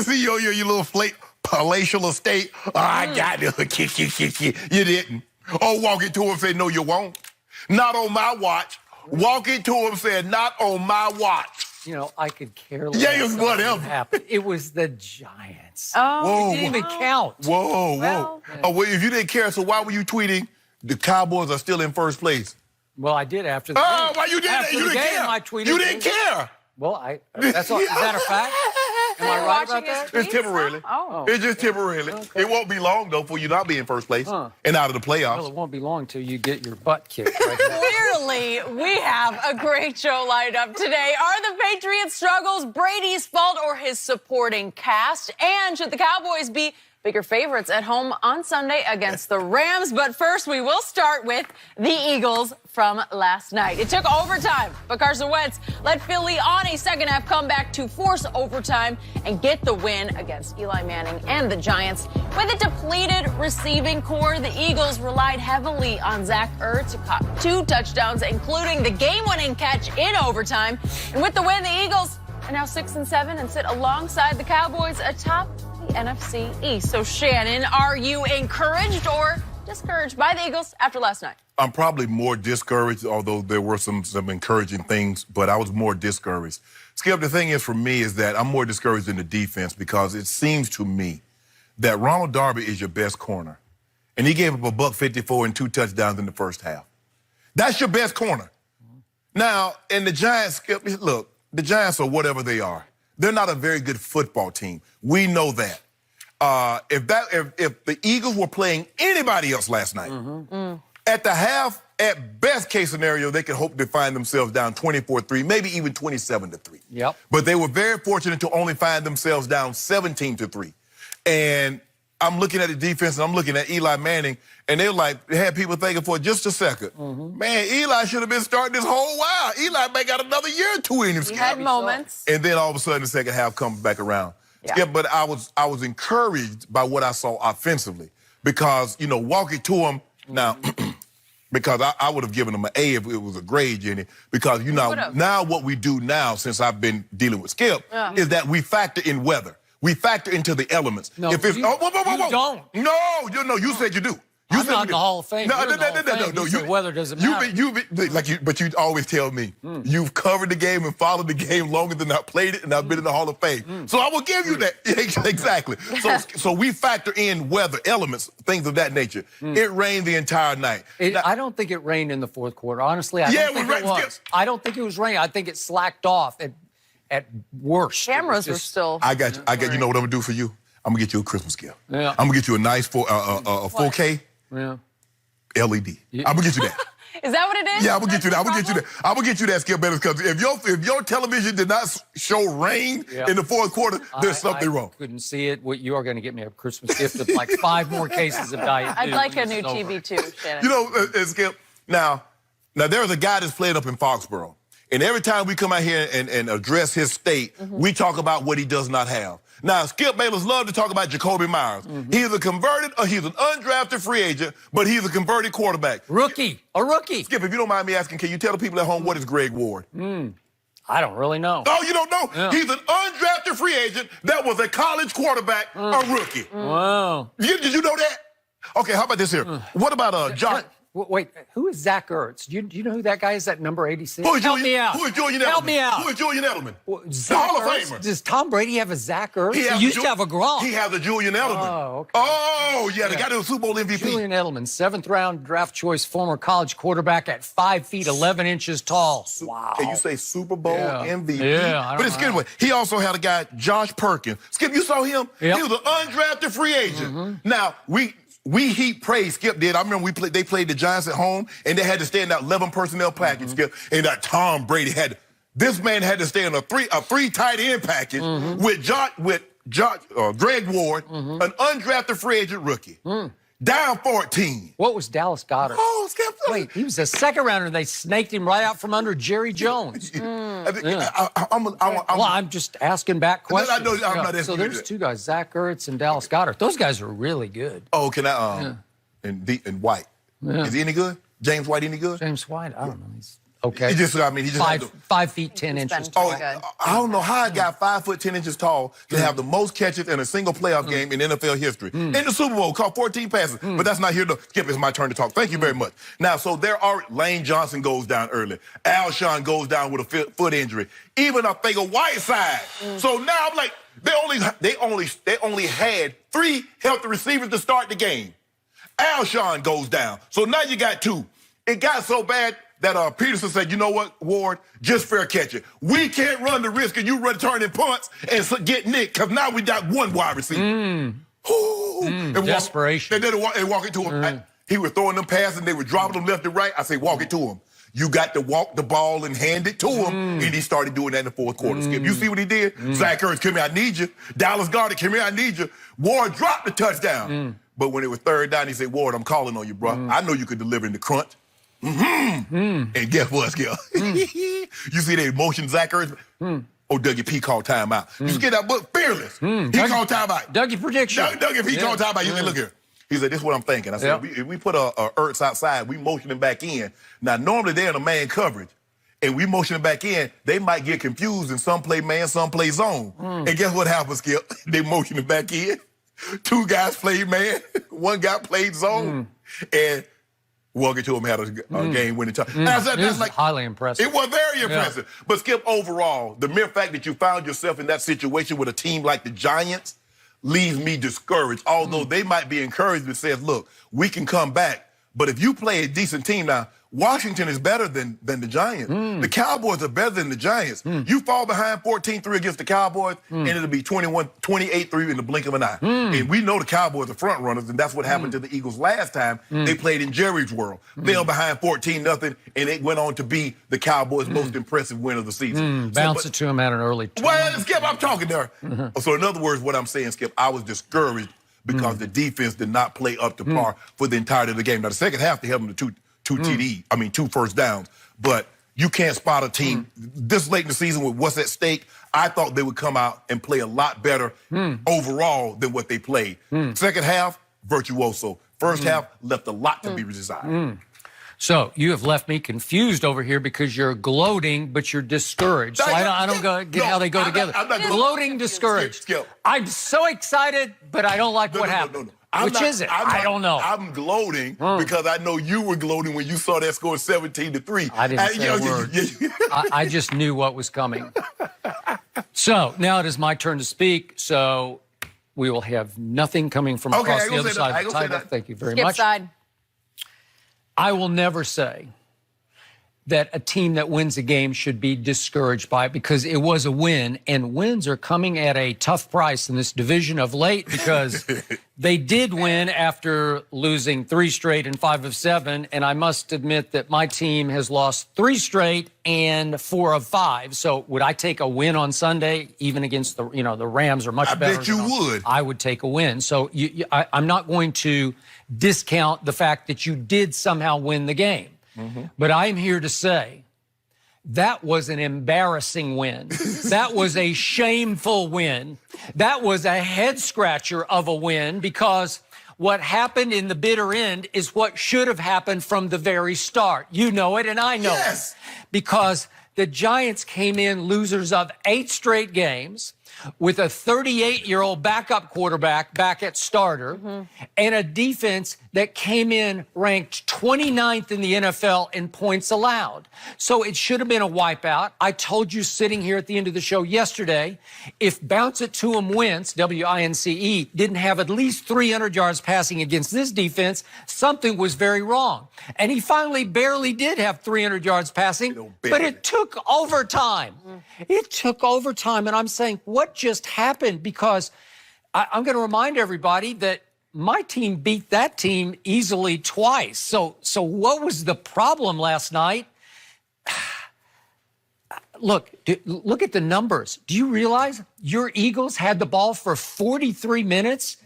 you see your little palatial estate? Oh, I got it. You didn't. Oh, walk it to him and say, no, you won't. Not on my watch. Walk it to him and say, not on my watch. You know, I could care less. Yeah, whatever. Happened. It was the Giants. Oh, whoa, it didn't even count. Whoa. Well, Oh, well, if you didn't care, so why were you tweeting the Cowboys are still in first place? Well, I did after the Oh, game. why you did that? After You the didn't game, care. I tweeted. You didn't care. Well, that's all. Is that a fact? Am I right about that? It's temporarily. Oh. It's just temporarily. Okay. It won't be long, though, for you not be in first place and out of the playoffs. Well, it won't be long till you get your butt kicked. Right now. Clearly, we have a great show lined up today. Are the Patriots' struggles Brady's fault or his supporting cast? And should the Cowboys be bigger favorites at home on Sunday against the Rams? But first, we will start with the Eagles from last night. It took overtime, but Carson Wentz led Philly on a second-half comeback to force overtime and get the win against Eli Manning and the Giants. With a depleted receiving core, the Eagles relied heavily on Zach Ertz to caught 2 touchdowns, including the game-winning catch in overtime. And with the win, the Eagles are now 6-7 and sit alongside the Cowboys atop the NFC East. So, Shannon, are you encouraged or discouraged by the Eagles after last night? I'm probably more discouraged, although there were some encouraging things, but I was more discouraged. Skip, the thing is for me is that I'm more discouraged in the defense because it seems to me that Ronald Darby is your best corner. And he gave up a $154 and 2 touchdowns in the first half. That's your best corner. Now, and the Giants, Skip, look, the Giants are whatever they are. They're not a very good football team. We know that. If the Eagles were playing anybody else last night, at the half, at best case scenario, they could hope to find themselves down 24-3, maybe even 27-3. Yep. But they were very fortunate to only find themselves down 17-3. And I'm looking at the defense and I'm looking at Eli Manning, and they had people thinking for just a second, man, Eli should have been starting this whole while. Eli may got another year or 2 in him. He had moments. And then all of a sudden the second half comes back around. Yeah. But I was encouraged by what I saw offensively because, you know, walking to him now, because I would have given him an A if it was a grade, Jenny, because, you know, now what we do now since I've been dealing with Skip is that we factor in weather. We factor into the elements. No, if it's, you don't. No, you said you do. You I'm not in the Hall of Fame. No. You weather doesn't matter. But you always tell me you've covered the game and followed the game longer than I played it, and I've been in the Hall of Fame. So I will give you that. Exactly. So we factor in weather, elements, things of that nature. It rained the entire night. I don't think it rained in the fourth quarter. Honestly, I don't think it was. I don't think it was raining. I think it slacked off at worst. Cameras were still. I got you. You know what I'm gonna do for you? I'm gonna get you a Christmas gift. Yeah. I'm gonna get you a nice 4K. Yeah. LED. I'm gonna get you that. Is that what it is? Yeah, I'm gonna get you that. I'm gonna get you that, Skip, because if your television did not show rain in the fourth quarter, there's something wrong. Couldn't see it. You are going to get me a Christmas gift of like 5 more cases of Diet Dew. I'd like a new TV too, Shannon. You know, Skip. Now there's a guy that's playing up in Foxborough, and every time we come out here and address his state, we talk about what he does not have. Now, Skip Bayless love to talk about Jacoby Myers. He's a converted, or he's an undrafted free agent, but he's a converted quarterback. A rookie. Skip, if you don't mind me asking, can you tell the people at home what is Greg Ward? I don't really know. Oh, you don't know? Yeah. He's an undrafted free agent that was a college quarterback, a rookie. Wow. Did you know that? Okay, how about this here? What about Josh? Wait, who is Zach Ertz? Do you know who that guy is, that number 86? Help me out. Who is Julian Edelman? Help me out. Who is Julian Edelman? The Hall Hall of Famer. Does Tom Brady have a Zach Ertz? He used to have a Gronk. He has a Julian Edelman. Oh, okay. Oh, yeah, the guy that was Super Bowl MVP. Julian Edelman, 7th-round draft choice, former college quarterback at 5 feet 11 inches tall. Wow. Can you say Super Bowl MVP? Yeah, I don't But it's know. anyway, he also had a guy, Josh Perkins. Skip, you saw him? Yep. He was an undrafted free agent. Now, we heap praise, Skip did. I remember they played the Giants at home, and they had to stay in that 11 personnel package, Skip, and that Tom Brady this man had to stay in a three tight end package with Greg Ward, an undrafted free agent rookie. Down 14. What was Dallas Goedert? Oh, Skip. Wait, he was a second rounder. They snaked him right out from under Jerry Jones. I'm just asking back questions. I know, I'm not asking So you there's that. 2 guys, Zach Ertz and Dallas Goedert. Those guys are really good. Oh, can I? And White. Yeah. Is he any good? James White any good? James White, I don't know. Okay. He just, I mean, he just had 5 feet 10 inches tall. I don't know how a guy 5 foot 10 inches tall can have the most catches in a single playoff game in NFL history. In the Super Bowl, caught 14 passes. But that's not here to Skip. It's my turn to talk. Thank you very much. Now, so there are Lane Johnson goes down early. Alshon goes down with a foot injury. Even I think a Whiteside. So now I'm like, they only had 3 healthy receivers to start the game. Alshon goes down. So now you got 2. It got so bad that Peterson said, you know what, Ward, just fair catch it. We can't run the risk of you returning punts and get nicked, because now we got 1 wide receiver. Desperation. They walk it to him. He was throwing them passes, and they were dropping them left and right. I say, walk it to him. You got to walk the ball and hand it to him, and he started doing that in the fourth quarter. Skip, you see what he did? Zach Ertz, come here, I need you. Dallas Goedert, come here, I need you. Ward dropped the touchdown. But when it was 3rd down, he said, Ward, I'm calling on you, bro. I know you could deliver in the crunch. And guess what, Skip? You see that motion, Zach Ertz? Dougie P called timeout. You get that book, Fearless. He called timeout. Dougie prediction. Dougie P called timeout. He said, look here. He said, this is what I'm thinking. I said, if we put a Ertz outside, we motion him back in. Now, normally they're in a man coverage, and we motion him back in, they might get confused, and some play man, some play zone. And guess what happened, Skip? They motion him back in. 2 guys played man, 1 guy played zone. And walking to him had a game-winning touchdown. That's like highly impressive. It was very impressive. But Skip, overall, the mere fact that you found yourself in that situation with a team like the Giants leaves me discouraged. Although they might be encouraged and says, look, we can come back. But if you play a decent team now, Washington is better than the Giants. The Cowboys are better than the Giants. You fall behind 14-3 against the Cowboys, and it'll be 28-3 in the blink of an eye. And we know the Cowboys are front runners, and that's what happened to the Eagles last time they played in Jerry's world. Fell behind 14-0, and it went on to be the Cowboys' most impressive win of the season. Bounce it to him at an early time. Well, Skip, I'm talking there. So in other words, what I'm saying, Skip, I was discouraged because the defense did not play up to par for the entirety of the game. Now, the second half, they held them to 2 first downs. But you can't spot a team this late in the season with what's at stake. I thought they would come out and play a lot better overall than what they played. Second half, virtuoso. First half, left a lot to be desired. So you have left me confused over here because you're gloating, but you're discouraged. So I don't get how they go together. I'm not gloating, discouraged. Skip. I'm so excited, but I don't like what happened. Which is it? I don't know. I'm gloating because I know you were gloating when you saw that score 17-3. I didn't say a word. I just knew what was coming. So now it is my turn to speak. So we will have nothing coming from across the other side of the title. Thank you very much. Side. I will never say that a team that wins a game should be discouraged by it, because it was a win, and wins are coming at a tough price in this division of late, because they did win after losing 3 straight and 5 of 7, and I must admit that my team has lost 3 straight and 4 of 5. So would I take a win on Sunday, even against the Rams are much better? I bet you would. I would take a win. So I'm not going to discount the fact that you did somehow win the game. But I'm here to say that was an embarrassing win. That was a shameful win. That was a head-scratcher of a win, because what happened in the bitter end is what should have happened from the very start. You know it, and I know it. Because the Giants came in losers of 8 straight games, with a 38-year-old backup quarterback back at starter, and a defense that came in ranked 29th in the NFL in points allowed. So it should have been a wipeout. I told you sitting here at the end of the show yesterday, if Bounce It To Him Wentz, W-I-N-C-E, didn't have at least 300 yards passing against this defense, something was very wrong. And he finally barely did have 300 yards passing, but it took overtime. It took overtime, and I'm saying, what just happened? Because I'm going to remind everybody that my team beat that team easily twice. So what was the problem last night? Look at the numbers. Do you realize your Eagles had the ball for 43 minutes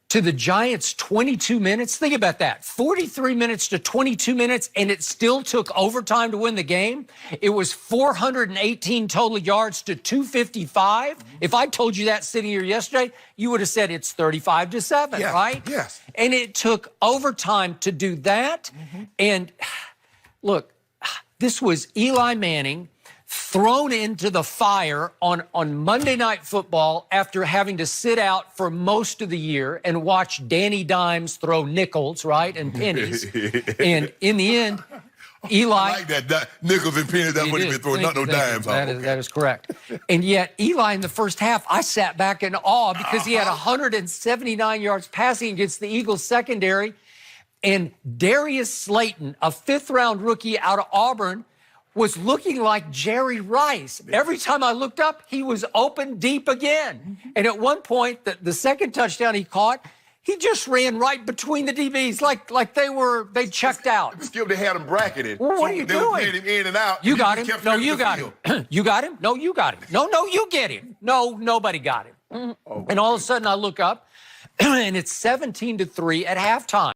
to the Giants 22 minutes? Think about that. 43 minutes to 22 minutes, and it still took overtime to win the game. It was 418 total yards to 255. If I told you that sitting here yesterday, you would have said it's 35-7, right? Yes. And it took overtime to do that. And look, This was Eli Manning thrown into the fire on Monday Night Football after having to sit out for most of the year and watch Danny Dimes throw nickels, right, and pennies. And in the end, Eli... I like that. Nickels and pennies, that's what he's been throwing, not no dimes. That is correct. And yet, Eli, in the first half, I sat back in awe because he had 179 yards passing against the Eagles secondary. And Darius Slayton, a fifth-round rookie out of Auburn, was looking like Jerry Rice. Every time I looked up, he was open deep again. And at one point, the second touchdown he caught, he just ran right between the DBs like they checked out. Skip, they had him bracketed. Well, what are you they doing? Played him in and out. You got him. Kept No, him you in the got field. him. You got him. No, you got him. No, you get him. No, nobody got him. And all of a sudden I look up, and it's 17-3 at halftime.